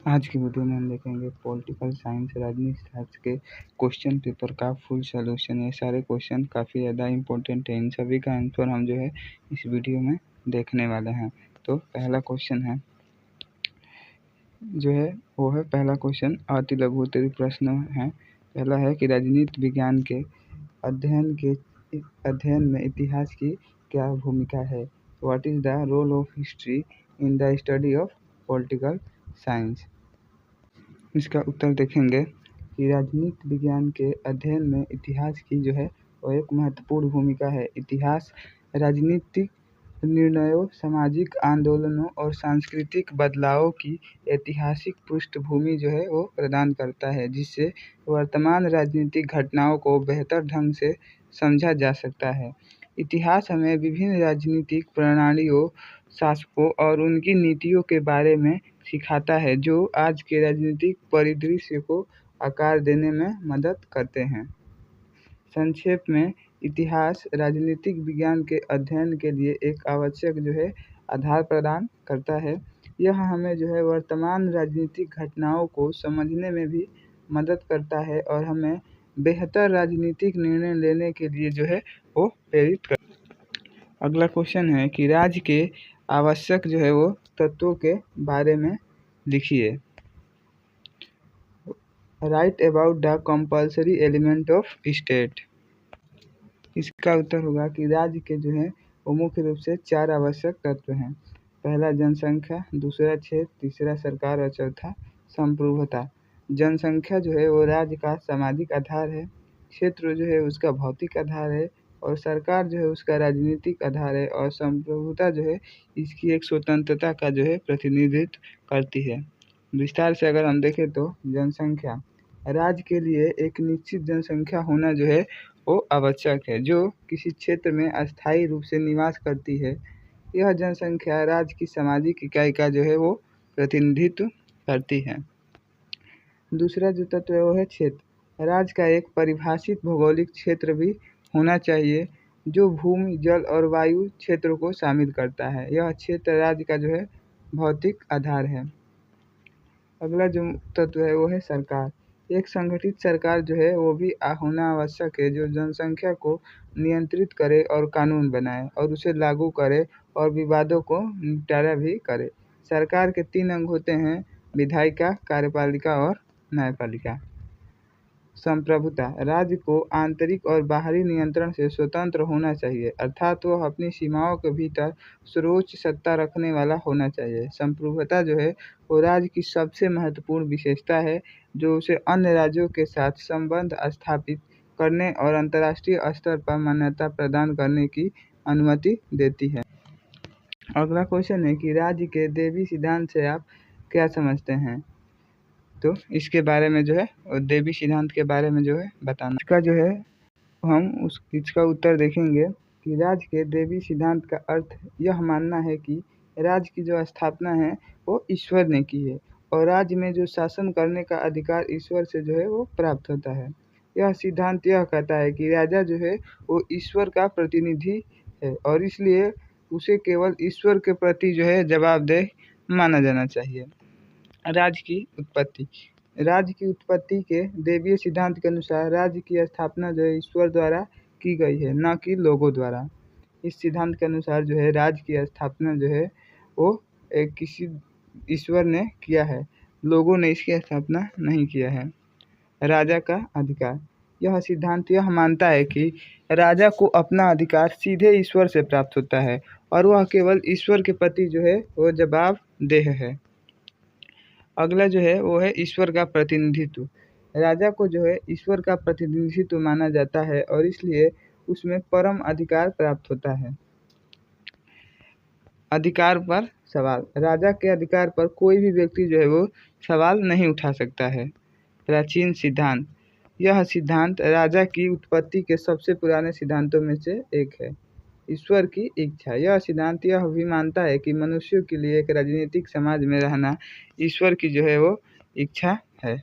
आज की वीडियो में हम देखेंगे पॉलिटिकल साइंस राजनीति शास्त्र के क्वेश्चन पेपर का फुल सॉल्यूशन। ये सारे क्वेश्चन काफ़ी ज़्यादा इम्पोर्टेंट है, इन सभी का आंसर हम जो है इस वीडियो में देखने वाले हैं। तो पहला क्वेश्चन है जो है वो है पहला क्वेश्चन अति लघु उत्तरीय प्रश्न है। पहला है कि राजनीति विज्ञान के अध्ययन में इतिहास की क्या भूमिका है। What is the role of history in the study of political science. इसका उत्तर देखेंगे कि राजनीति विज्ञान के अध्ययन में इतिहास की जो है वो एक महत्वपूर्ण भूमिका है। इतिहास राजनीतिक निर्णयों, सामाजिक आंदोलनों और सांस्कृतिक बदलावों की ऐतिहासिक पृष्ठभूमि जो है वो प्रदान करता है, जिससे वर्तमान राजनीतिक घटनाओं को बेहतर ढंग से समझा जा सकता है। इतिहास हमें विभिन्न राजनीतिक प्रणालियों, शासकों और उनकी नीतियों के बारे में सिखाता है, जो आज के राजनीतिक परिदृश्य को आकार देने में मदद करते हैं। संक्षेप में, इतिहास राजनीतिक विज्ञान के अध्ययन के लिए एक आवश्यक जो है आधार प्रदान करता है। यह हमें जो है वर्तमान राजनीतिक घटनाओं को समझने में भी मदद करता है और हमें बेहतर राजनीतिक निर्णय लेने के लिए जो है वो प्रेरित करता है। अगला क्वेश्चन है कि राज्य के आवश्यक जो है वो तत्वों के बारे में लिखिए। Right about the compulsory element of state. इसका उत्तर होगा कि राज्य के जो है वो मुख्य रूप से 4 आवश्यक तत्व हैं। पहला जनसंख्या, दूसरा क्षेत्र, तीसरा सरकार और चौथा संप्रभुता। जनसंख्या जो है वो राज्य का सामाजिक आधार है, क्षेत्र जो है उसका भौतिक आधार है और सरकार जो है उसका राजनीतिक आधार है और संप्रभुता जो है इसकी एक स्वतंत्रता का जो है प्रतिनिधित्व करती है। विस्तार से अगर हम देखें तो जनसंख्या, राज्य के लिए एक निश्चित जनसंख्या होना जो है वो आवश्यक है, जो किसी क्षेत्र में अस्थायी रूप से निवास करती है। यह जनसंख्या राज्य की सामाजिक इकाई का जो है वो प्रतिनिधित्व करती है। दूसरा जो तत्व है वो है क्षेत्र। राज्य का एक परिभाषित भौगोलिक क्षेत्र भी होना चाहिए, जो भूमि, जल और वायु क्षेत्रों को शामिल करता है। यह क्षेत्र राज्य का जो है भौतिक आधार है। अगला जो तत्व है वो है सरकार। एक संगठित सरकार जो है वो भी होना आवश्यक है, जो जनसंख्या को नियंत्रित करे और कानून बनाए और उसे लागू करे और विवादों को निपटारा भी करे। सरकार के 3 अंग होते हैं: विधायिका, कार्यपालिका और न्यायपालिका। संप्रभुता, राज्य को आंतरिक और बाहरी नियंत्रण से स्वतंत्र होना चाहिए, अर्थात वह अपनी सीमाओं के भीतर सर्वोच्च सत्ता रखने वाला होना चाहिए। संप्रभुता जो है वो राज्य की सबसे महत्वपूर्ण विशेषता है, जो उसे अन्य राज्यों के साथ संबंध स्थापित करने और अंतर्राष्ट्रीय स्तर पर मान्यता प्रदान करने की अनुमति देती है। अगला क्वेश्चन है कि राज्य के दैवीय सिद्धांत से आप क्या समझते हैं। तो इसके बारे में जो है दैवीय सिद्धांत के बारे में जो है बताना। इसका जो है हम इसका उत्तर देखेंगे कि राज्य के दैवीय सिद्धांत का अर्थ यह मानना है कि राज्य की जो स्थापना है वो ईश्वर ने की है और राज्य में जो शासन करने का अधिकार ईश्वर से जो है वो प्राप्त होता है। यह सिद्धांत यह कहता है कि राजा जो है वो ईश्वर का प्रतिनिधि है और इसलिए उसे केवल ईश्वर के प्रति जो है जवाबदेह माना जाना चाहिए। राज्य की उत्पत्ति, राज्य की उत्पत्ति के दैवीय सिद्धांत के अनुसार राज्य की स्थापना जो है ईश्वर द्वारा की गई है, न कि लोगों द्वारा। इस सिद्धांत के अनुसार जो है राज्य की स्थापना जो है वो किसी ईश्वर ने किया है, लोगों ने इसकी स्थापना नहीं किया है। राजा का अधिकार, यह सिद्धांत यह मानता है कि राजा को अपना अधिकार सीधे ईश्वर से प्राप्त होता है और वह केवल ईश्वर के प्रति जो है वो जवाबदेह है। अगला जो है वो है ईश्वर का प्रतिनिधित्व। राजा को जो है ईश्वर का प्रतिनिधित्व माना जाता है और इसलिए उसमें परम अधिकार प्राप्त होता है। अधिकार पर सवाल, राजा के अधिकार पर कोई भी व्यक्ति जो है वो सवाल नहीं उठा सकता है। प्राचीन सिद्धांत, यह सिद्धांत राजा की उत्पत्ति के सबसे पुराने सिद्धांतों में से एक है। ईश्वर की इच्छा, यह सिद्धांत यह भी मानता है कि मनुष्यों के लिए एक राजनीतिक समाज में रहना ईश्वर की जो है वो इच्छा है।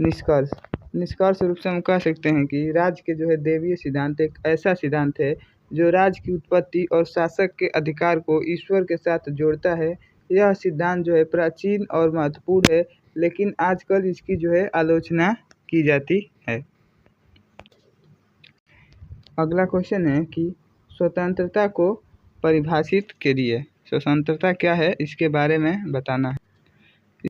निष्कर्ष रूप से हम कह सकते हैं कि राज्य के जो है दैवीय सिद्धांत एक ऐसा सिद्धांत है जो राज्य की उत्पत्ति और शासक के अधिकार को ईश्वर के साथ जोड़ता है यह सिद्धांत जो है प्राचीन और महत्वपूर्ण है, लेकिन आजकल इसकी जो है आलोचना की जाती है। अगला क्वेश्चन है कि स्वतंत्रता को परिभाषित कीजिए। स्वतंत्रता क्या है, इसके बारे में बताना है।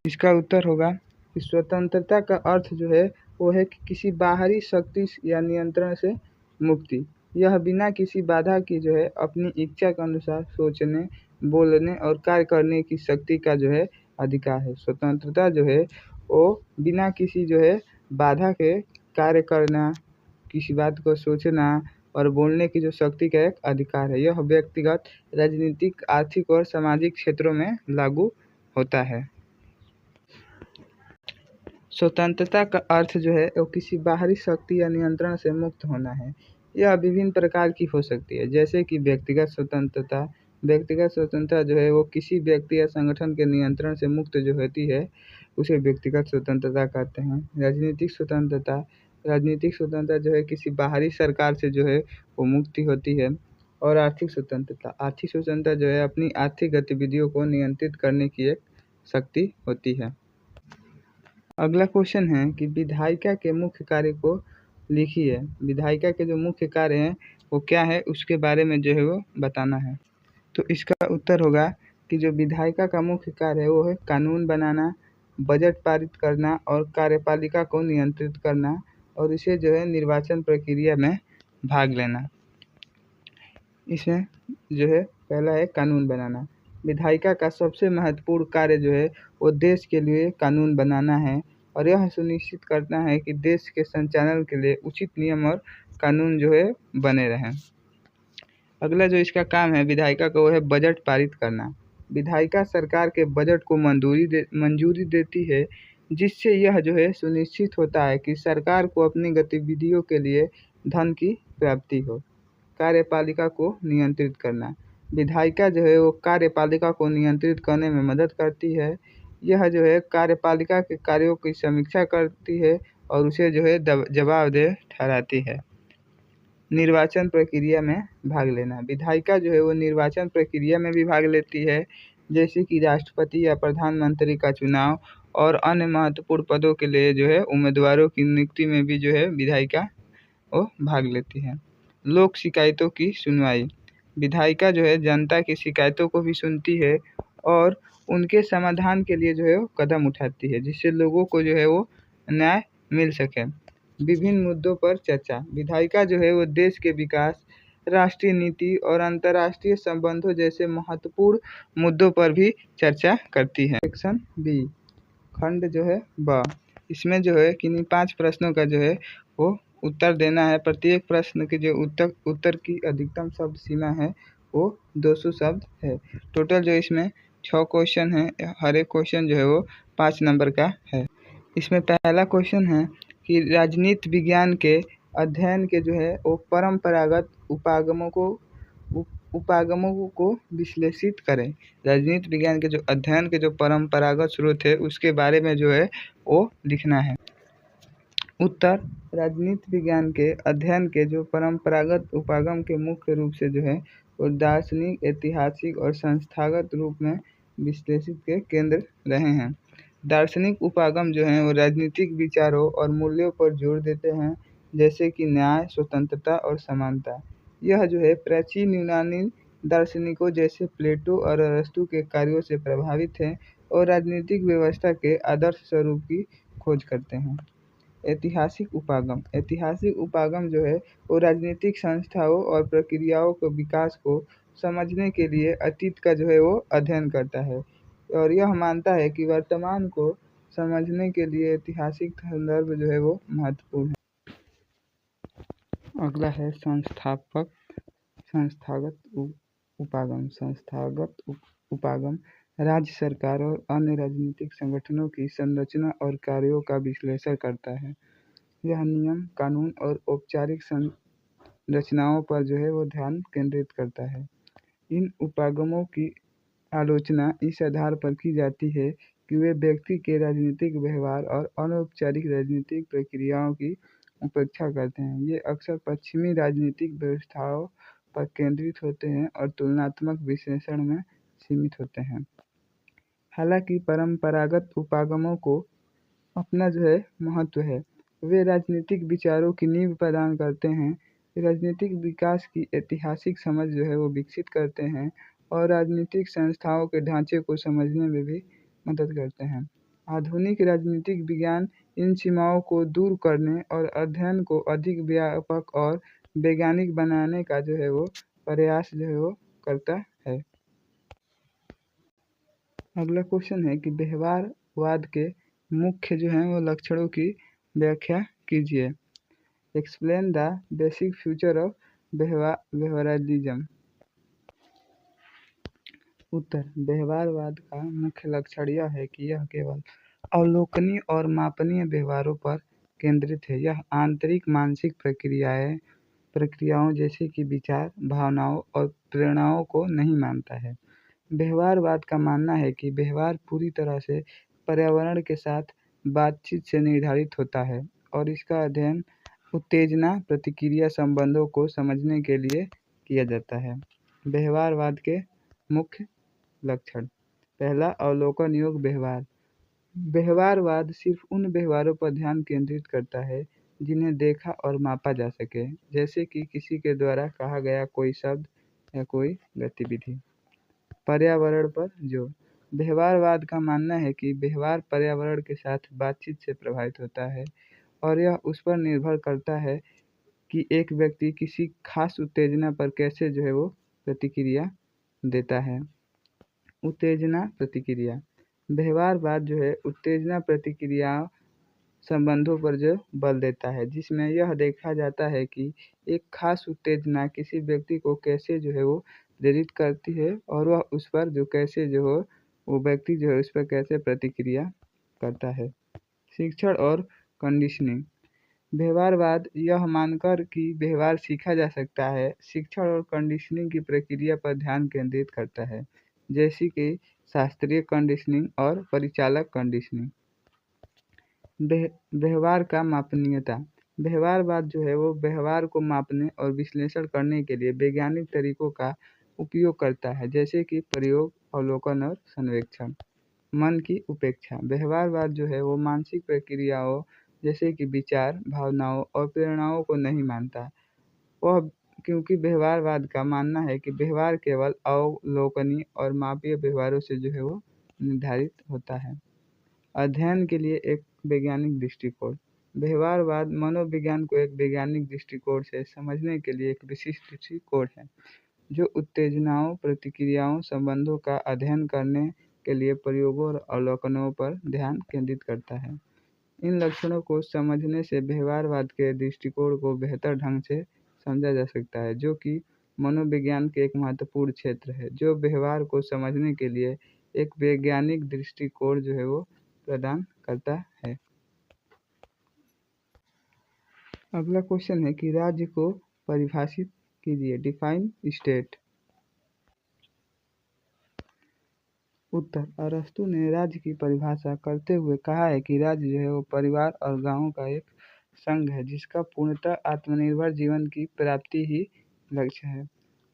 इसका उत्तर होगा कि स्वतंत्रता का अर्थ जो है वो है कि किसी बाहरी शक्ति या नियंत्रण से मुक्ति। यह बिना किसी बाधा की जो है अपनी इच्छा के अनुसार सोचने, बोलने और कार्य करने की शक्ति का जो है अधिकार है। स्वतंत्रता जो है वो बिना किसी जो है बाधा के कार्य करना, किसी बात को सोचना और बोलने की जो शक्ति का एक अधिकार है। यह व्यक्तिगत, राजनीतिक, आर्थिक और सामाजिक क्षेत्रों में लागू होता है। स्वतंत्रता का अर्थ जो है वो किसी बाहरी शक्ति या नियंत्रण से मुक्त होना है। यह विभिन्न प्रकार की हो सकती है, जैसे कि व्यक्तिगत स्वतंत्रता। व्यक्तिगत स्वतंत्रता जो है वो किसी व्यक्ति या संगठन के नियंत्रण से मुक्त जो होती है उसे व्यक्तिगत स्वतंत्रता कहते हैं। राजनीतिक स्वतंत्रता। राजनीतिक स्वतंत्रता जो है किसी बाहरी सरकार से जो है वो मुक्ति होती है। और आर्थिक स्वतंत्रता। आर्थिक स्वतंत्रता जो है अपनी आर्थिक गतिविधियों को नियंत्रित करने की एक शक्ति होती है। अगला क्वेश्चन है कि विधायिका के मुख्य कार्य को लिखिए। विधायिका के जो मुख्य कार्य हैं वो क्या है, उसके बारे में जो है वो बताना है। तो इसका उत्तर होगा कि जो विधायिका का मुख्य कार्य है वो है कानून बनाना, बजट पारित करना और कार्यपालिका को नियंत्रित करना और इसे जो है निर्वाचन प्रक्रिया में भाग लेना। इसमें जो है पहला है कानून बनाना। विधायिका का सबसे महत्वपूर्ण कार्य जो है वो देश के लिए कानून बनाना है और यह सुनिश्चित करना है कि देश के संचालन के लिए उचित नियम और कानून जो है बने रहें। अगला जो इसका काम है विधायिका का वो है बजट पारित करना। विधायिका सरकार के बजट को मंजूरी देती है, जिससे यह जो है सुनिश्चित होता है कि सरकार को अपनी गतिविधियों के लिए धन की प्राप्ति हो। कार्यपालिका को नियंत्रित करना। विधायिका जो है वो कार्यपालिका को नियंत्रित करने में मदद करती है। यह जो है कार्यपालिका के कार्यों की समीक्षा करती है और उसे जो है जवाबदेह ठहराती है। निर्वाचन प्रक्रिया में भाग लेना। विधायिका जो है वो निर्वाचन प्रक्रिया में भी भाग लेती है, जैसे कि राष्ट्रपति या प्रधानमंत्री का चुनाव और अन्य महत्वपूर्ण पदों के लिए जो है उम्मीदवारों की नियुक्ति में भी जो है विधायिका वो भाग लेती है। लोक शिकायतों की सुनवाई। विधायिका जो है जनता की शिकायतों को भी सुनती है और उनके समाधान के लिए जो है वो कदम उठाती है, जिससे लोगों को जो है वो न्याय मिल सके। विभिन्न मुद्दों पर चर्चा। विधायिका जो है वो देश के विकास, राष्ट्रीय नीति और अंतर्राष्ट्रीय संबंधों जैसे महत्वपूर्ण मुद्दों पर भी चर्चा करती है। सेक्शन बी, खंड जो है ब, इसमें जो है किन्हीं 5 प्रश्नों का जो है वो उत्तर देना है। प्रत्येक प्रश्न के जो उत्तर की अधिकतम शब्द सीमा है वो 200 शब्द है। टोटल जो इसमें 6 क्वेश्चन है, हर एक क्वेश्चन जो है वो 5 नंबर का है। इसमें पहला क्वेश्चन है कि राजनीति विज्ञान के अध्ययन के जो है वो परंपरागत उपागमों को विश्लेषित करें। राजनीति विज्ञान के जो अध्ययन के जो परंपरागत स्रोत है उसके बारे में जो है वो लिखना है। उत्तर, राजनीति विज्ञान के अध्ययन के जो परंपरागत उपागम के मुख्य रूप से जो है वो दार्शनिक, ऐतिहासिक और संस्थागत रूप में विश्लेषित के केंद्र रहे हैं। दार्शनिक उपागम जो हैं वो राजनीतिक विचारों और मूल्यों पर जोर देते हैं, जैसे कि न्याय, स्वतंत्रता और समानता। यह जो है प्राचीन यूनानी दार्शनिकों जैसे प्लेटो और अरस्तु के कार्यों से प्रभावित हैं और राजनीतिक व्यवस्था के आदर्श स्वरूप की खोज करते हैं। ऐतिहासिक उपागम। ऐतिहासिक उपागम जो है वो राजनीतिक संस्थाओं और प्रक्रियाओं के विकास को समझने के लिए अतीत का जो है वो अध्ययन करता है और यह मानता है कि वर्तमान को समझने के लिए ऐतिहासिक संदर्भ जो है वो महत्वपूर्ण है। अगला है संस्थागत उपागम। संस्थागत उपागम राज्य सरकार और अन्य राजनीतिक संगठनों की संरचना और कार्यों का विश्लेषण करता है। यह नियम, कानून और औपचारिक संरचनाओं पर जो है वो ध्यान केंद्रित करता है। इन उपागमों की आलोचना इस आधार पर की जाती है कि वे व्यक्ति के राजनीतिक व्यवहार और अनौपचारिक राजनीतिक प्रक्रियाओं की उपेक्षा करते हैं। ये अक्सर पश्चिमी राजनीतिक व्यवस्थाओं पर केंद्रित होते हैं और तुलनात्मक विश्लेषण में सीमित होते हैं। हालांकि परंपरागत उपागमों को अपना जो है महत्व है। वे राजनीतिक विचारों की नींव प्रदान करते हैं, राजनीतिक विकास की ऐतिहासिक समझ जो है वो विकसित करते हैं और राजनीतिक संस्थाओं के ढांचे को समझने में भी मदद करते हैं। आधुनिक राजनीतिक विज्ञान इन सीमाओं को दूर करने और अध्ययन को अधिक व्यापक और वैज्ञानिक बनाने का जो है वो प्रयास जो है वो करता है। अगला क्वेश्चन है कि व्यवहारवाद के मुख्य जो हैं वो लक्षणों की व्याख्या कीजिए। Explain the basic feature of व्यवहारिज्म। उत्तर, व्यवहारवाद का मुख्य लक्षण यह है कि यह केवल अवलोकनीय और मापनीय व्यवहारों पर केंद्रित है। यह आंतरिक मानसिक प्रक्रियाओं जैसे कि विचार, भावनाओं और प्रेरणाओं को नहीं मानता है। व्यवहारवाद का मानना है कि व्यवहार पूरी तरह से पर्यावरण के साथ बातचीत से निर्धारित होता है और इसका अध्ययन उत्तेजना प्रतिक्रिया संबंधों को समझने के लिए किया जाता है। व्यवहारवाद के मुख्य लक्षण। पहला, अवलोकन योग्य व्यवहार। व्यवहारवाद सिर्फ उन व्यवहारों पर ध्यान केंद्रित करता है जिन्हें देखा और मापा जा सके, जैसे कि किसी के द्वारा कहा गया कोई शब्द या कोई गतिविधि। पर्यावरण पर जोर। व्यवहारवाद का मानना है कि व्यवहार पर्यावरण के साथ बातचीत से प्रभावित होता है और यह उस पर निर्भर करता है कि एक व्यक्ति किसी खास उत्तेजना पर कैसे जो है वो प्रतिक्रिया देता है। उत्तेजना प्रतिक्रिया। व्यवहारवाद जो है उत्तेजना प्रतिक्रिया संबंधों पर जो बल देता है, जिसमें यह देखा जाता है कि एक खास उत्तेजना किसी व्यक्ति को कैसे जो है वो प्रेरित करती है और वह उस पर जो कैसे जो हो वो व्यक्ति जो है उस पर कैसे प्रतिक्रिया करता है। शिक्षण और कंडीशनिंग। व्यवहारवाद यह मानकर कि व्यवहार सीखा जा सकता है, शिक्षण और कंडीशनिंग की प्रक्रिया पर ध्यान केंद्रित करता है, जैसे कि शास्त्रीय कंडीशनिंग और परिचालक कंडीशनिंग। व्यवहार का मापनीयता। व्यवहारवाद जो है वो व्यवहार को मापने और विश्लेषण करने के लिए वैज्ञानिक तरीकों का उपयोग करता है, जैसे कि प्रयोग, अवलोकन और सर्वेक्षण। मन की उपेक्षा। व्यवहारवाद जो है वो मानसिक प्रक्रियाओं जैसे कि विचार, भावनाओं और प्रेरणाओं को नहीं मानता। वह क्योंकि व्यवहारवाद का मानना है कि व्यवहार केवल अवलोकनीय और मापीय व्यवहारों से जो है वो निर्धारित होता है। अध्ययन के लिए एक वैज्ञानिक दृष्टिकोण। व्यवहारवाद मनोविज्ञान को एक वैज्ञानिक दृष्टिकोण से समझने के लिए एक विशिष्ट दृष्टिकोण है, जो उत्तेजनाओं, प्रतिक्रियाओं, संबंधों का अध्ययन करने के लिए प्रयोगों और अवलोकनों पर ध्यान केंद्रित करता है। इन लक्षणों को समझने से व्यवहारवाद के दृष्टिकोण को बेहतर ढंग से समझा जा सकता है, जो कि मनोविज्ञान के एक महत्वपूर्ण क्षेत्र है, जो व्यवहार को समझने के लिए एक वैज्ञानिक दृष्टिकोण जो है वो प्रदान करता है। अगला क्वेश्चन है कि राज्य को परिभाषित कीजिए। Define state. उत्तर, अरस्तु ने राज्य की परिभाषा करते हुए कहा है कि राज्य जो है वो परिवार और गांवों का एक संघ है, जिसका पूर्णतः आत्मनिर्भर जीवन की प्राप्ति ही लक्ष्य है।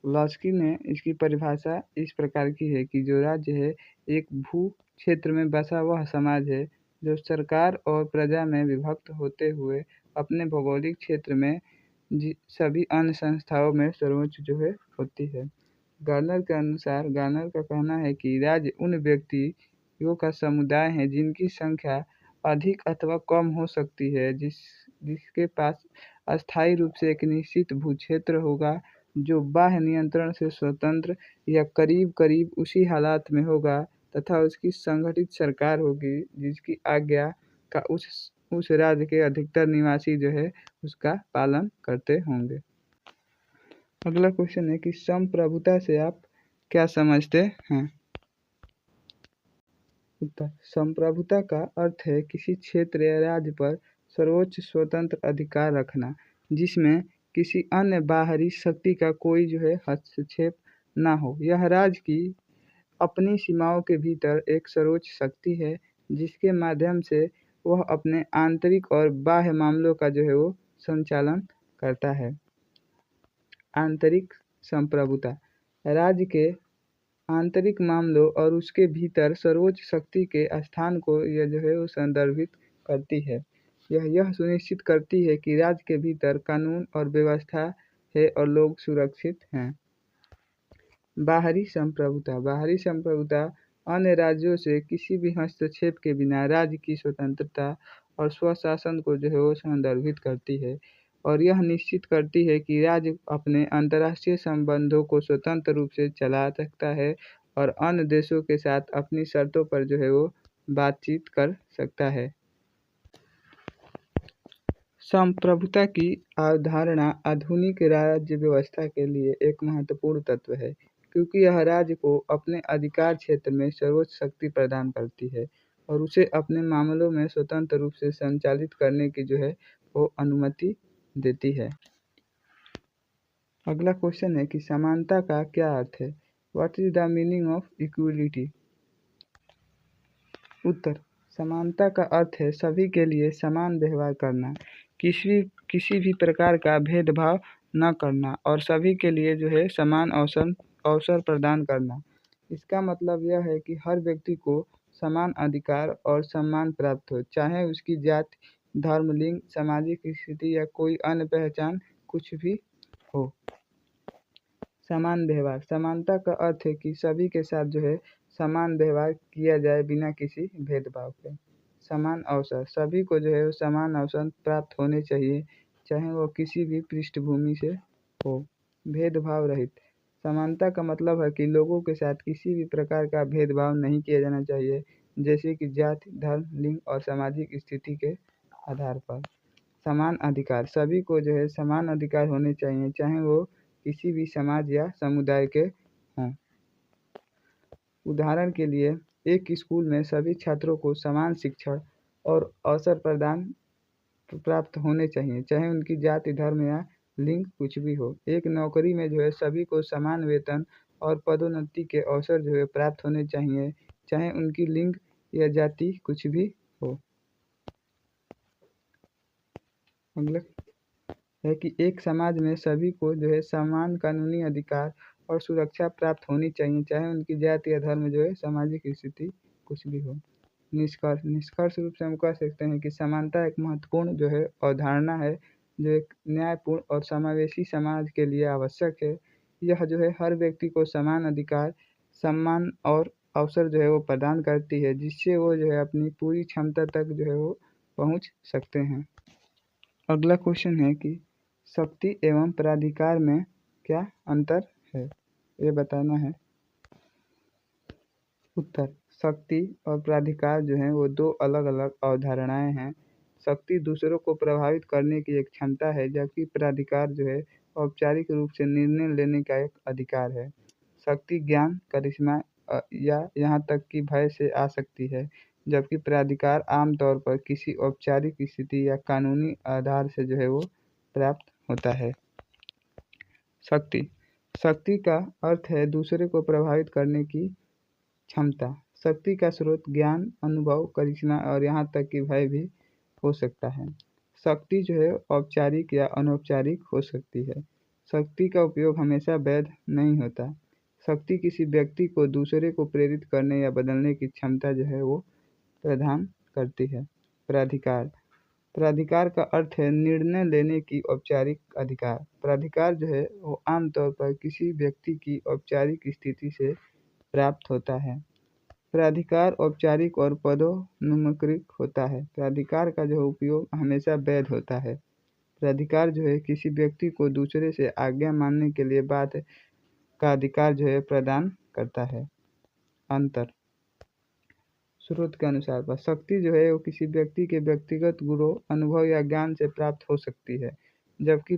लॉस्की ने इसकी परिभाषा इस प्रकार की है कि जो राज्य है एक भू क्षेत्र में बसा वह समाज है जो सरकार और प्रजा में विभक्त होते हुए अपने भौगोलिक क्षेत्र में सभी अन्य संस्थाओं में सर्वोच्च जो है होती है। गार्नर का कहना है कि राज्य उन व्यक्तियों का समुदाय है जिनकी संख्या अधिक अथवा कम हो सकती है, जिसके पास अस्थायी रूप से एक निश्चित भूक्षेत्र होगा जो बाह्य नियंत्रण से स्वतंत्र या करीब करीब उसी हालात में होगा तथा उसकी संगठित सरकार होगी जिसकी आज्ञा का उस राज्य के अधिकतर निवासी जो है उसका पालन करते होंगे। अगला क्वेश्चन है कि संप्रभुता से आप क्या समझते हैं। उत्तर, संप्रभुता का अर्थ है किसी क्षेत्र या राज्य पर सर्वोच्च स्वतंत्र अधिकार रखना, जिसमें किसी अन्य बाहरी शक्ति का कोई जो है हस्तक्षेप ना हो। यह राज्य की अपनी सीमाओं के भीतर एक सर्वोच्च शक्ति है जिसके माध्यम से वह अपने आंतरिक और बाह्य मामलों का जो है वो संचालन करता है। आंतरिक संप्रभुता। राज्य के आंतरिक मामलों और उसके भीतर सर्वोच्च शक्ति के स्थान को यह जो है वो संदर्भित करती है। यह सुनिश्चित करती है कि राज्य के भीतर कानून और व्यवस्था है और लोग सुरक्षित हैं। बाहरी संप्रभुता अन्य राज्यों से किसी भी हस्तक्षेप के बिना राज्य की स्वतंत्रता और स्वशासन को जो है वो संदर्भित करती है और यह निश्चित करती है कि राज्य अपने अंतर्राष्ट्रीय संबंधों को स्वतंत्र रूप से चला सकता है और अन्य देशों के साथ अपनी शर्तों पर जो है वो बातचीत कर सकता है। संप्रभुता की अवधारणा आधुनिक राज्य व्यवस्था के लिए एक महत्वपूर्ण तत्व है क्योंकि यह राज्य को अपने अधिकार क्षेत्र में सर्वोच्च शक्ति प्रदान करती है और उसे अपने मामलों में स्वतंत्र रूप से संचालित करने की जो है वो अनुमति देती है। अगला क्वेश्चन है कि समानता का क्या अर्थ है? What is the meaning of equality? उत्तर, समानता का अर्थ है सभी के लिए समान व्यवहार करना, किसी भी प्रकार का भेदभाव न करना और सभी के लिए जो है समान अवसर प्रदान करना। इसका मतलब यह है कि हर व्यक्ति को समान अधिकार और सम्मान प्राप्त हो, चाहे उसकी जाति, धर्म, लिंग, सामाजिक स्थिति या कोई अन्य पहचान कुछ भी हो। समान व्यवहार, समानता का अर्थ है कि सभी के साथ जो है समान व्यवहार किया जाए बिना किसी भेदभाव के। समान अवसर, सभी को जो है समान अवसर प्राप्त होने चाहिए, चाहे वो किसी भी पृष्ठभूमि से हो। भेदभाव रहित, समानता का मतलब है कि लोगों के साथ किसी भी प्रकार का भेदभाव नहीं किया जाना चाहिए, जैसे कि जाति, धर्म, लिंग और सामाजिक स्थिति के आधार पर। समान अधिकार, सभी को जो है समान अधिकार होने चाहिए, चाहे वो किसी भी समाज या समुदाय के हों। उदाहरण के लिए, एक स्कूल में सभी छात्रों को समान शिक्षण और अवसर प्राप्त होने चाहिए, चाहे उनकी जाति, धर्म या लिंग कुछ भी हो। एक नौकरी में जो है सभी को समान वेतन और पदोन्नति के अवसर जो है प्राप्त होने चाहिए, चाहे उनकी लिंग या जाति कुछ भी हो। अगला है कि एक समाज में सभी को जो है समान कानूनी अधिकार और सुरक्षा प्राप्त होनी चाहिए, चाहे उनकी जाति या धर्म जो है सामाजिक स्थिति कुछ भी हो। निष्कर्ष रूप से हम कह सकते हैं कि समानता एक महत्वपूर्ण जो है अवधारणा है जो एक न्यायपूर्ण और समावेशी समाज के लिए आवश्यक है। यह जो है हर व्यक्ति को समान अधिकार, सम्मान और अवसर जो है वो प्रदान करती है, जिससे वो जो है अपनी पूरी क्षमता तक जो है वो पहुँच सकते हैं। अगला क्वेश्चन है कि शक्ति एवं प्राधिकार में क्या अंतर है, ये बताना है। उत्तर, शक्ति और प्राधिकार जो हैं वो दो अलग अलग अवधारणाएं हैं। शक्ति दूसरों को प्रभावित करने की एक क्षमता है, जबकि प्राधिकार जो है औपचारिक रूप से निर्णय लेने का एक अधिकार है। शक्ति ज्ञान, करिश्मा या यहाँ तक कि भय से आ सकती है, जबकि प्राधिकार आमतौर पर किसी औपचारिक स्थिति या कानूनी आधार से जो है वो प्राप्त होता है। शक्ति का अर्थ है दूसरे को प्रभावित करने की क्षमता। शक्ति का स्रोत ज्ञान, अनुभव, करिश्मा और यहाँ तक कि भय भी हो सकता है। शक्ति जो है औपचारिक या अनौपचारिक हो सकती है। शक्ति का उपयोग हमेशा वैध नहीं होता। शक्ति किसी व्यक्ति को दूसरे को प्रेरित करने या बदलने की क्षमता जो है वो प्रदान करती है। प्राधिकार का अर्थ है निर्णय लेने की औपचारिक अधिकार। प्राधिकार जो है वो आमतौर पर किसी व्यक्ति की औपचारिक स्थिति से प्राप्त होता है। प्राधिकार औपचारिक और पदोन्मुख होता है। प्राधिकार का जो उपयोग हमेशा वैध होता है। प्राधिकार जो है किसी व्यक्ति को दूसरे से आज्ञा मानने के लिए बात का अधिकार जो है प्रदान करता है। अंतर, स्रोत के अनुसार पर शक्ति जो है वो किसी व्यक्ति के व्यक्तिगत गुणों, अनुभव या ज्ञान से प्राप्त हो सकती है, जबकि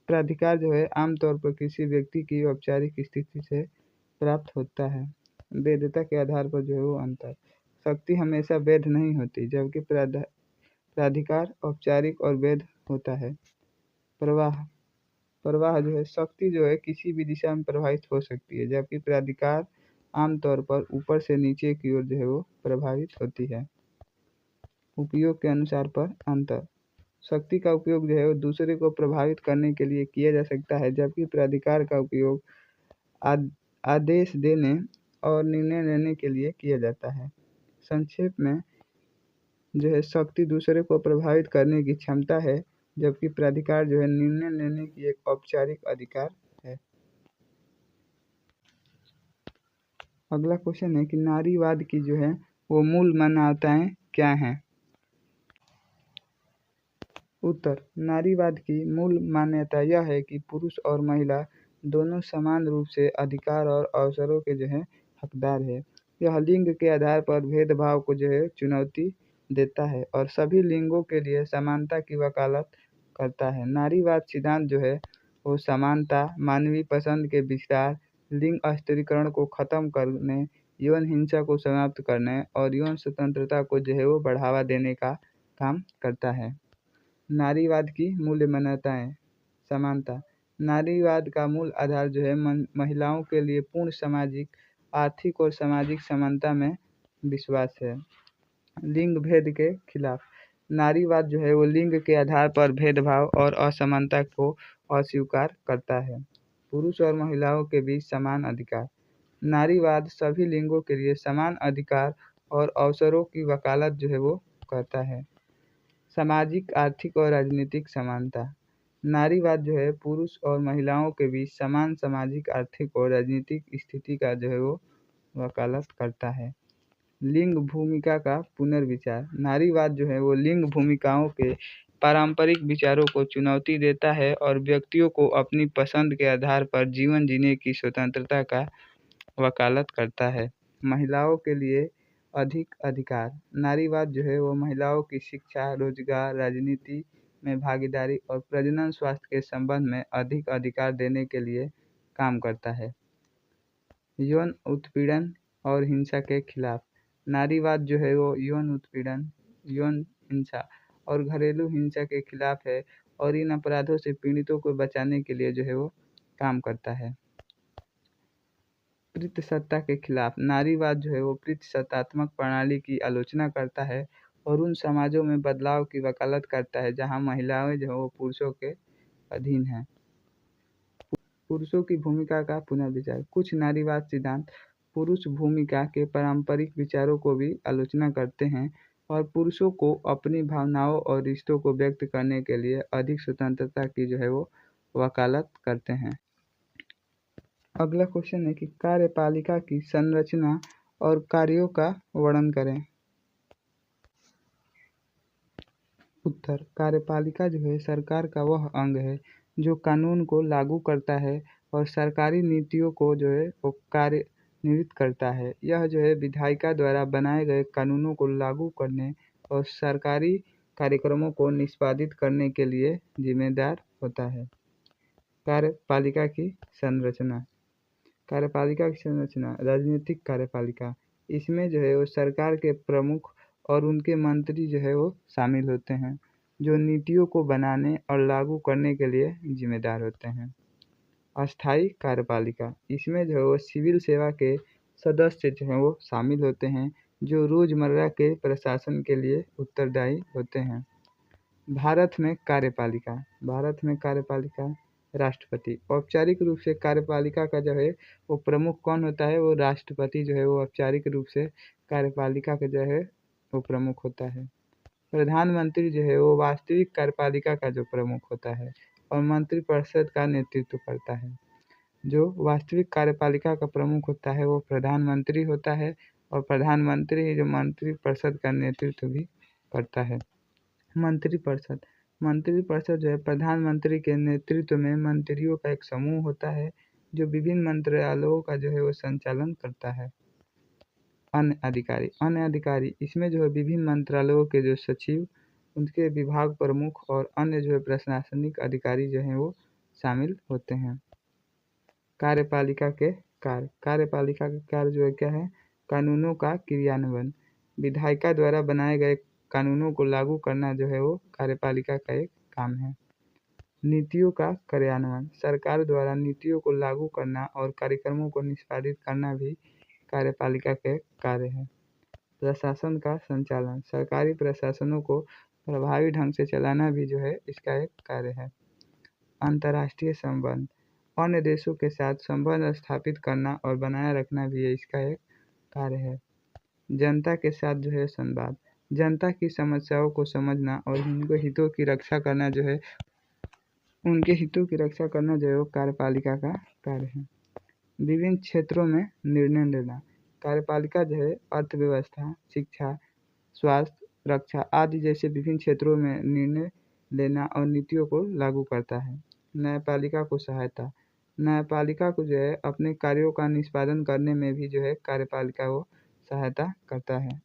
प्राधिकार जो है आमतौर पर किसी व्यक्ति की औपचारिक स्थिति से प्राप्त होता है। वैधता के आधार पर जो है वो अंतर, शक्ति हमेशा वैध नहीं होती, जबकि प्राधिकार औपचारिक और वैध होता है। प्रवाह जो है शक्ति जो है किसी भी दिशा में प्रवाहित हो सकती है, जबकि प्राधिकार आमतौर पर ऊपर से नीचे की ओर जो है वो प्रभावित होती है। उपयोग के अनुसार पर अंतर, शक्ति का उपयोग जो है वो दूसरे को प्रभावित करने के लिए किया जा सकता है, जबकि प्राधिकार का उपयोग आदेश देने, और निर्णय लेने के लिए किया जाता है। संक्षेप में जो है शक्ति दूसरे को प्रभावित करने की क्षमता है, जबकि प्राधिकार जो है निर्णय लेने की एक औपचारिक अधिकार है। अगला क्वेश्चन है कि नारीवाद की जो है वो मूल मान्यताएं क्या हैं। उत्तर, नारीवाद की मूल मान्यता यह है कि पुरुष और महिला दोनों समान रूप से अधिकार और अवसरों के जो है हकदार है। यह लिंग के आधार पर भेदभाव को जो है चुनौती देता है और सभी लिंगों के लिए समानता की वकालत करता है। नारीवाद सिद्धांत जो है वो समानता, मानवीय पसंद के विस्तार, लिंग स्थिरीकरण को खत्म करने, यौन हिंसा को समाप्त करने और यौन स्वतंत्रता को जो है वो बढ़ावा देने का काम करता है। नारीवाद की मूल्य मान्यताएं। समानता, नारीवाद का मूल आधार जो है महिलाओं के लिए पूर्ण सामाजिक, आर्थिक और सामाजिक समानता में विश्वास है। लिंग भेद के खिलाफ, नारीवाद जो है वो लिंग के आधार पर भेदभाव और असमानता को अस्वीकार करता है। पुरुष और महिलाओं के बीच समान अधिकार, नारीवाद सभी लिंगों के लिए समान अधिकार और अवसरों की वकालत जो है वो करता है। सामाजिक, आर्थिक और राजनीतिक समानता, नारीवाद जो है पुरुष और महिलाओं के बीच समान सामाजिक, आर्थिक और राजनीतिक स्थिति का जो है वो वकालत करता है। लिंग भूमिका का पुनर्विचार, नारीवाद जो है वो लिंग भूमिकाओं के पारंपरिक विचारों को चुनौती देता है और व्यक्तियों को अपनी पसंद के आधार पर जीवन जीने की स्वतंत्रता का वकालत करता है। महिलाओं के लिए अधिक अधिकार, नारीवाद जो है वो महिलाओं की शिक्षा, रोजगार, राजनीति में भागीदारी और प्रजनन स्वास्थ्य के संबंध में अधिक अधिकार देने के लिए काम करता है। यौन उत्पीड़न और हिंसा के खिलाफ, नारीवाद जो है वो यौन उत्पीड़न, यौन हिंसा और घरेलू हिंसा के खिलाफ है और इन अपराधों से पीड़ितों को बचाने के लिए जो है वो काम करता है। पितृसत्ता के खिलाफ, नारीवाद जो है वो पितृसत्तात्मक प्रणाली की आलोचना करता है और उन समाजों में बदलाव की वकालत करता है जहां महिलाएं जो है वो पुरुषों के अधीन हैं। पुरुषों की भूमिका का पुनर्विचार, कुछ नारीवाद सिद्धांत पुरुष भूमिका के पारंपरिक विचारों को भी आलोचना करते हैं और पुरुषों को अपनी भावनाओं और रिश्तों को व्यक्त करने के लिए अधिक स्वतंत्रता की जो है वो वकालत करते हैं। अगला क्वेश्चन है कि कार्यपालिका की संरचना और कार्यों का वर्णन करें। उत्तर, कार्यपालिका जो है सरकार का वह अंग है जो कानून को लागू करता है और सरकारी नीतियों को जो है वो कार्यान्वित करता है। यह जो है विधायिका द्वारा बनाए गए कानूनों को लागू करने और सरकारी कार्यक्रमों को निष्पादित करने के लिए जिम्मेदार होता है। कार्यपालिका की संरचना, कार्यपालिका की संरचना, राजनीतिक कार्यपालिका, इसमें जो है वो सरकार के प्रमुख और उनके मंत्री जो है वो शामिल होते हैं जो नीतियों को बनाने और लागू करने के लिए जिम्मेदार होते हैं। अस्थायी कार्यपालिका, इसमें जो है वो सिविल सेवा के सदस्य जो हैं वो शामिल होते हैं जो रोजमर्रा के प्रशासन के लिए उत्तरदायी होते हैं। भारत में कार्यपालिका, भारत में कार्यपालिका राष्ट्रपति, औपचारिक रूप से कार्यपालिका का जो है वो प्रमुख कौन होता है, वो राष्ट्रपति जो है वो औपचारिक रूप से कार्यपालिका का जो है वो प्रमुख होता है। प्रधानमंत्री जो है वो वास्तविक कार्यपालिका का जो प्रमुख होता है और मंत्रिपरिषद का नेतृत्व करता है। जो वास्तविक कार्यपालिका का प्रमुख होता है वो प्रधानमंत्री होता है और प्रधानमंत्री ही जो मंत्रिपरिषद का नेतृत्व भी करता है। मंत्रिपरिषद, मंत्रिपरिषद जो है प्रधानमंत्री के नेतृत्व में मंत्रियों का एक समूह होता है जो विभिन्न मंत्रालयों का जो है वो संचालन करता है। अन्य अधिकारी, अन्य अधिकारी, इसमें जो है विभिन्न मंत्रालयों के जो सचिव, उनके विभाग प्रमुख और अन्य जो है प्रशासनिक अधिकारी जो हैं वो शामिल होते हैं। कार्यपालिका के कार्य, कार्यपालिका का कार्य जो है क्या है, कानूनों का क्रियान्वयन, विधायिका द्वारा बनाए गए कानूनों को लागू करना जो है वो कार्यपालिका का एक काम है। नीतियों का कार्यान्वयन, सरकार द्वारा नीतियों को लागू करना और कार्यक्रमों को निष्पादित करना भी कार्यपालिका के कार्य है। प्रशासन का संचालन, सरकारी प्रशासनों को प्रभावी ढंग से चलाना भी जो है इसका एक कार्य है। अंतर्राष्ट्रीय संबंध, अन्य देशों के साथ संबंध स्थापित करना और बनाए रखना भी इसका एक कार्य है। जनता के साथ जो है संवाद, जनता की समस्याओं को समझना और उनके हितों की रक्षा करना जो है वो कार्यपालिका का कार्य है। विभिन्न क्षेत्रों में निर्णय लेना, कार्यपालिका जो है अर्थव्यवस्था, शिक्षा, स्वास्थ्य, रक्षा आदि जैसे विभिन्न क्षेत्रों में निर्णय लेना और नीतियों को लागू करता है। न्यायपालिका को सहायता, न्यायपालिका को जो है अपने कार्यों का निष्पादन करने में भी जो है कार्यपालिका वो सहायता करता है।